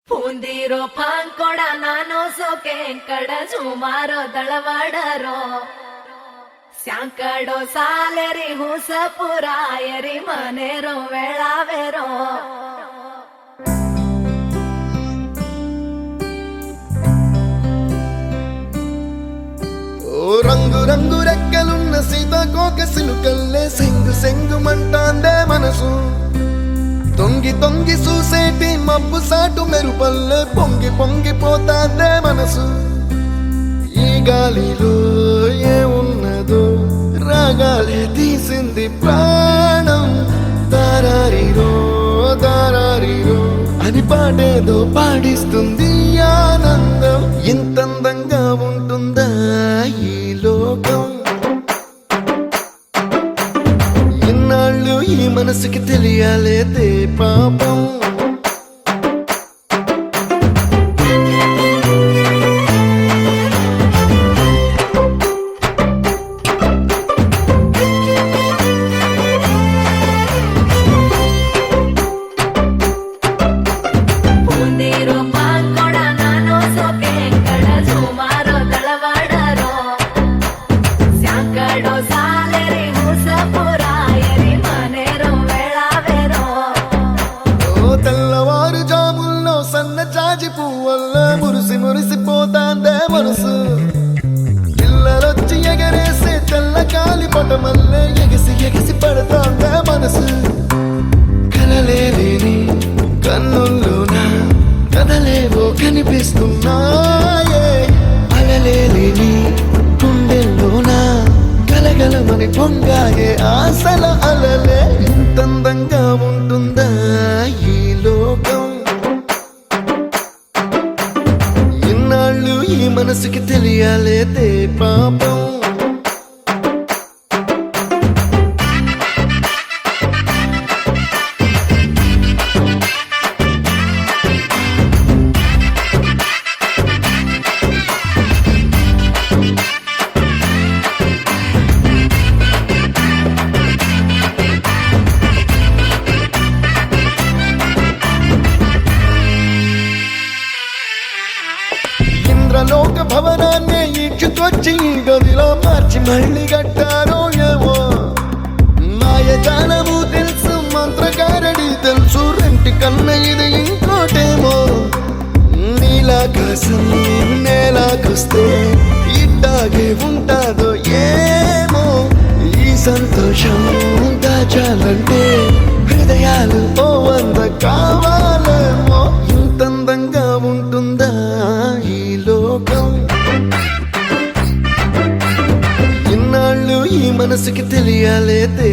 ಪೂಂದಿರೋ ಪಾಂಕೊಡ ನಾನು ಸೋಕೆ ಕಡ ಸುಮಾರೋ ದಳವಾಡರೋ ಸ್ಯಾಂಕಡೋ ಸಾಲೆರಿ ಹುಸ ಪುರಾಯರಿ ಮನೆರೋ ವೇಳಾವೆರೋ ఓ రంగు రంగు రెక్కలున్న సీతాకోక సిలుకల్లే సెంగు సెంగుమంటాందే మనసు తొంగి తొంగి చూసేటి మబ్బు సాటు మెరుపల్లే పొంగి పొంగిపోతాందే మనసు ఈ గాలిలో ఏమున్నదో రాగాలే తీసింది ప్రాణం దారారిరో దారారిరో అని పాడేదో పాడిస్తుంది ఆనందం ఇంతందంగా ఉంటుందా ఈ లోకం ఇన్నాళ్ళు ఈ మనసుకి తెలియాలేదే పాపం ಪೂಂದಿರೋ ಪಾಂಕೊಡ ನಾನು ಸೋಕೆ ಕಡ ಸುಮಾರೋ ದಳವಾಡರೋ ಸ್ಯಾಂಕಡೋ ಸಾಲೆರಿ ಹುಸ ಪುರಾಯರಿ ಮನೆರೋ ವೇಳಾವೆರೋ ఓ తెల్లవారు జాముల్లో సన్న జాజి పువ్వల్ల మురిసి మురిసిపోతాందే మనసు పిల్లలొచ్చి ఎగరేసే తెల్ల కాలి పటమల్లే ఎగిసి ఎగిసి పడతాందే మనసు కలలేని కన్నుల్లోన కదలేవో కనిపిస్తున్నాయే అలలేని గుండెల్లోన కలగలమని పొంగాయే ఆశల అలలే ఇంతందంగా ఉంటుందా ఈ లోకం ఇన్నాళ్ళు ఈ మనసుకి తెలియాలేదే పాపం ఇంద్రలోక భవనాన్ని ఈడ్చుకొచ్చి ఈ గదిలో మార్చి మళ్ళీ కట్టారో ఏమో మాయజాలము తెలుసు మంత్రకారడి తెలుసు రెంటి కన్న ఇది ఇంకోటేమో నీలాకాశం నేలాకొస్తే ఇట్టాగే ఉంటాదో ఏమో ఈ సంతోషం దాచాలంటే హృదయాలు ఓ వంద కావాలేమో ఇంతందంగా ఉంటుందా ఈ లోకం ఇన్నాళ్ళు ఈ మనసుకి తెలియాలేదే